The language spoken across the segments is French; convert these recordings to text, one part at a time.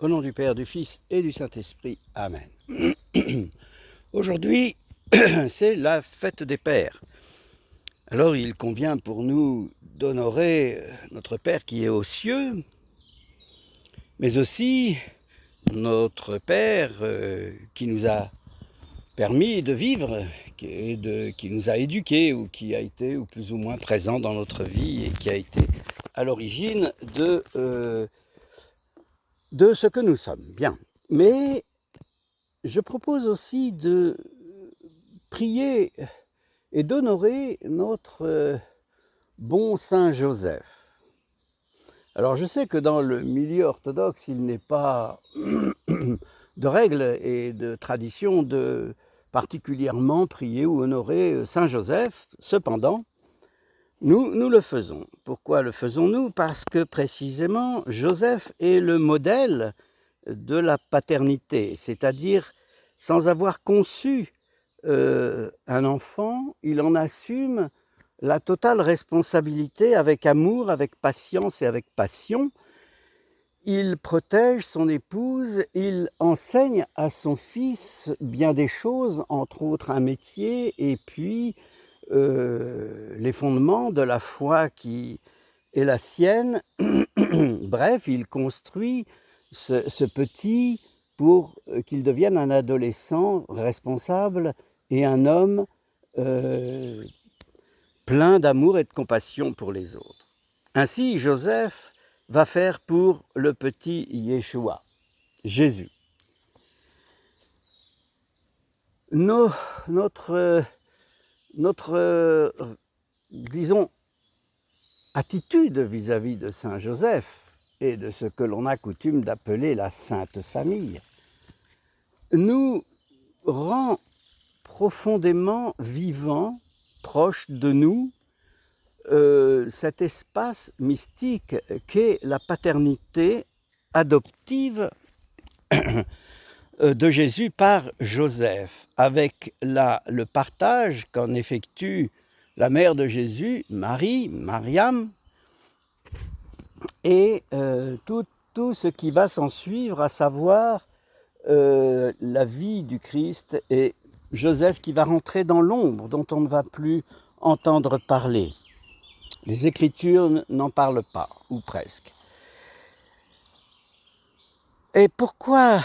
Au nom du Père, du Fils et du Saint-Esprit. Amen. Aujourd'hui, c'est la fête des Pères. Alors il convient pour nous d'honorer notre Père qui est aux cieux, mais aussi notre Père qui nous a permis de vivre, qui nous a éduqués, ou qui a été ou plus ou moins présent dans notre vie et qui a été à l'origine de ce que nous sommes. Bien. Mais je propose aussi de prier et d'honorer notre bon Saint Joseph. Alors je sais que dans le milieu orthodoxe, il n'est pas de règles et de tradition de particulièrement prier ou honorer Saint Joseph. Cependant, nous le faisons. Pourquoi le faisons-nous? Parce que précisément, Joseph est le modèle de la paternité, c'est-à-dire sans avoir conçu un enfant, il en assume la totale responsabilité avec amour, avec patience et avec passion. Il protège son épouse, il enseigne à son fils bien des choses, entre autres un métier, et puis les fondements de la foi qui est la sienne. Bref, il construit ce petit pour qu'il devienne un adolescent responsable et un homme plein d'amour et de compassion pour les autres. Ainsi, Joseph va faire pour le petit Yeshua, Jésus. Notre disons, attitude vis-à-vis de Saint Joseph et de ce que l'on a coutume d'appeler la Sainte Famille nous rend profondément vivant, proche de nous, cet espace mystique qu'est la paternité adoptive de Jésus par Joseph, avec le partage qu'en effectue la mère de Jésus, Marie, Mariam, et tout ce qui va s'en suivre, à savoir la vie du Christ et Joseph qui va rentrer dans l'ombre, dont on ne va plus entendre parler. Les Écritures n'en parlent pas, ou presque. Et pourquoi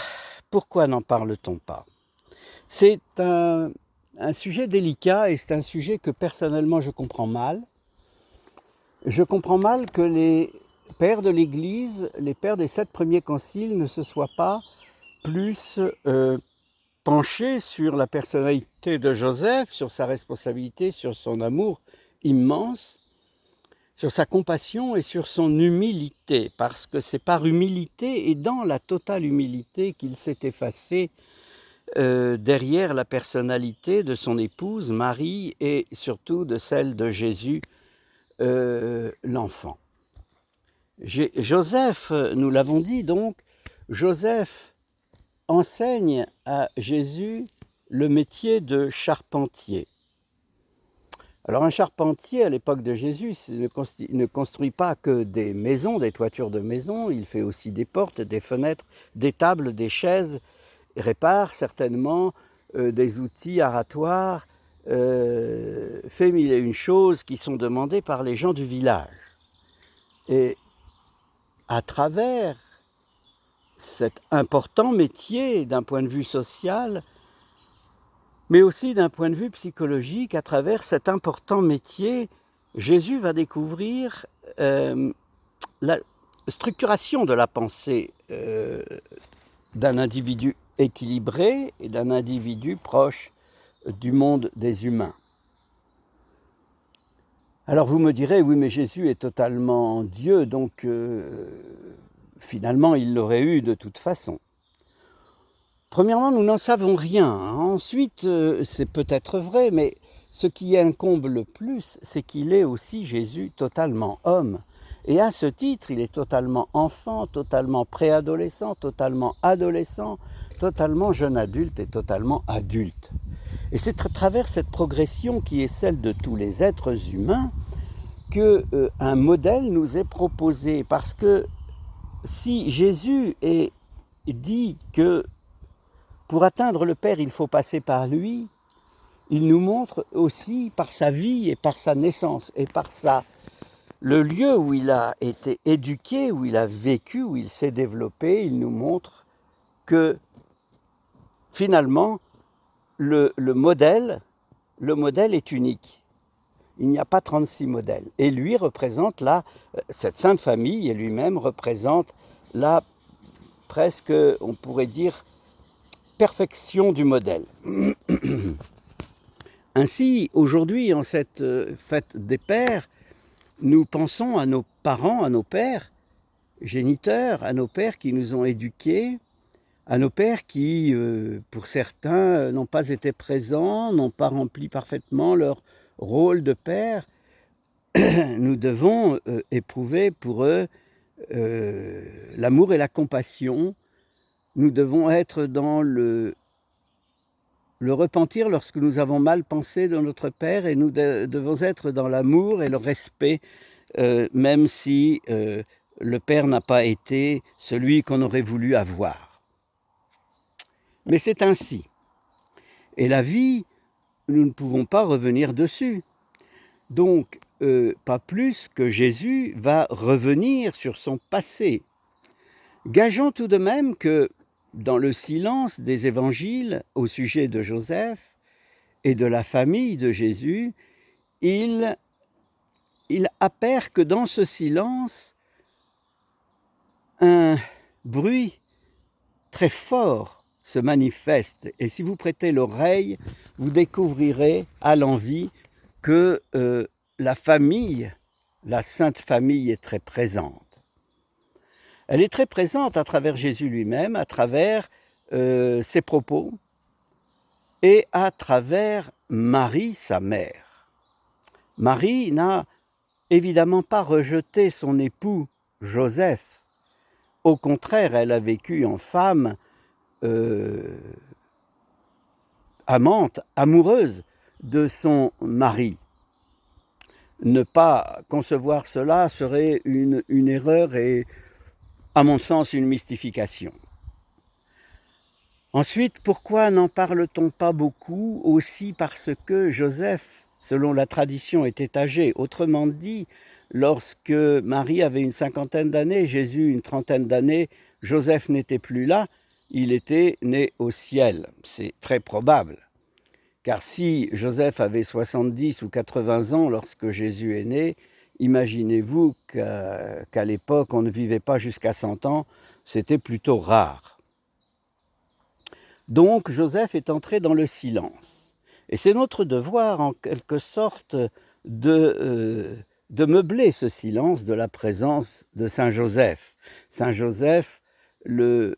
n'en parle-t-on pas? C'est un sujet délicat et c'est un sujet que personnellement je comprends mal. Je comprends mal que les pères de l'Église, les pères des 7 premiers conciles ne se soient pas plus penchés sur la personnalité de Joseph, sur sa responsabilité, sur son amour immense, sur sa compassion et sur son humilité, parce que c'est par humilité et dans la totale humilité qu'il s'est effacé derrière la personnalité de son épouse Marie et surtout de celle de Jésus, l'enfant. Joseph, nous l'avons dit donc, Joseph enseigne à Jésus le métier de charpentier. Alors un charpentier à l'époque de Jésus ne construit pas que des maisons, des toitures de maisons, il fait aussi des portes, des fenêtres, des tables, des chaises, répare certainement des outils aratoires, fait mille et une choses qui sont demandées par les gens du village. Et à travers cet important métier d'un point de vue social, mais aussi d'un point de vue psychologique, à travers cet important métier, Jésus va découvrir la structuration de la pensée d'un individu équilibré et d'un individu proche du monde des humains. Alors vous me direz, oui mais Jésus est totalement Dieu, donc finalement il l'aurait eu de toute façon. Premièrement, nous n'en savons rien. Ensuite, c'est peut-être vrai, mais ce qui incombe le plus, c'est qu'il est aussi Jésus totalement homme. Et à ce titre, il est totalement enfant, totalement préadolescent, totalement adolescent, totalement jeune adulte et totalement adulte. Et c'est à travers cette progression qui est celle de tous les êtres humains qu'un modèle nous est proposé. Parce que si Jésus est dit que pour atteindre le Père, il faut passer par lui, il nous montre aussi par sa vie et par sa naissance et par le lieu où il a été éduqué, où il a vécu, où il s'est développé, il nous montre que finalement le modèle est unique. Il n'y a pas 36 modèles. Et lui représente cette Sainte Famille, et lui-même représente la presque, on pourrait dire, perfection du modèle. Ainsi, aujourd'hui, en cette fête des pères, nous pensons à nos parents, à nos pères géniteurs, à nos pères qui nous ont éduqués, à nos pères qui, pour certains, n'ont pas été présents, n'ont pas rempli parfaitement leur rôle de père. Nous devons éprouver pour eux l'amour et la compassion. Nous devons être dans le repentir lorsque nous avons mal pensé de notre Père, et nous devons être dans l'amour et le respect, même si le Père n'a pas été celui qu'on aurait voulu avoir. Mais c'est ainsi. Et la vie, nous ne pouvons pas revenir dessus. Donc, pas plus que Jésus va revenir sur son passé. Gageons tout de même que dans le silence des évangiles au sujet de Joseph et de la famille de Jésus, il appert que dans ce silence, un bruit très fort se manifeste. Et si vous prêtez l'oreille, vous découvrirez à l'envi que la famille, la Sainte Famille, est très présente. Elle est très présente à travers Jésus lui-même, à travers ses propos et à travers Marie, sa mère. Marie n'a évidemment pas rejeté son époux Joseph. Au contraire, elle a vécu en femme amante, amoureuse de son mari. Ne pas concevoir cela serait une erreur et, à mon sens, une mystification. Ensuite, pourquoi n'en parle-t-on pas beaucoup? Aussi parce que Joseph, selon la tradition, était âgé. Autrement dit, lorsque Marie avait une 50aine d'années, Jésus une 30aine d'années, Joseph n'était plus là, il était né au ciel. C'est très probable. Car si Joseph avait 70 ou 80 ans lorsque Jésus est né, imaginez-vous qu'à l'époque, on ne vivait pas jusqu'à 100 ans, c'était plutôt rare. Donc Joseph est entré dans le silence. Et c'est notre devoir, en quelque sorte, de meubler ce silence de la présence de Saint Joseph. Saint Joseph, le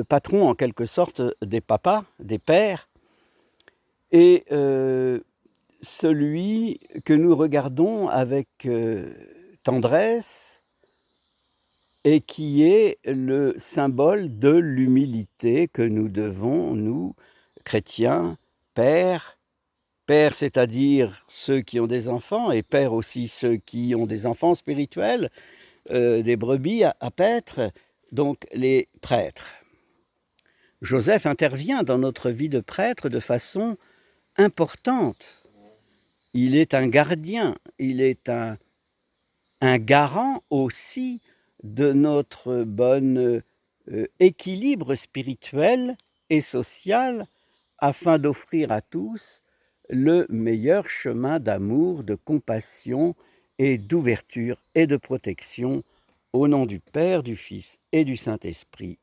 patron, en quelque sorte, des papas, des pères, et celui que nous regardons avec tendresse et qui est le symbole de l'humilité que nous devons, nous, chrétiens, pères, c'est-à-dire ceux qui ont des enfants, et pères aussi ceux qui ont des enfants spirituels, des brebis à paître, donc les prêtres. Joseph intervient dans notre vie de prêtre de façon importante. Il est un gardien, il est un garant aussi de notre bon équilibre spirituel et social afin d'offrir à tous le meilleur chemin d'amour, de compassion et d'ouverture et de protection au nom du Père, du Fils et du Saint-Esprit.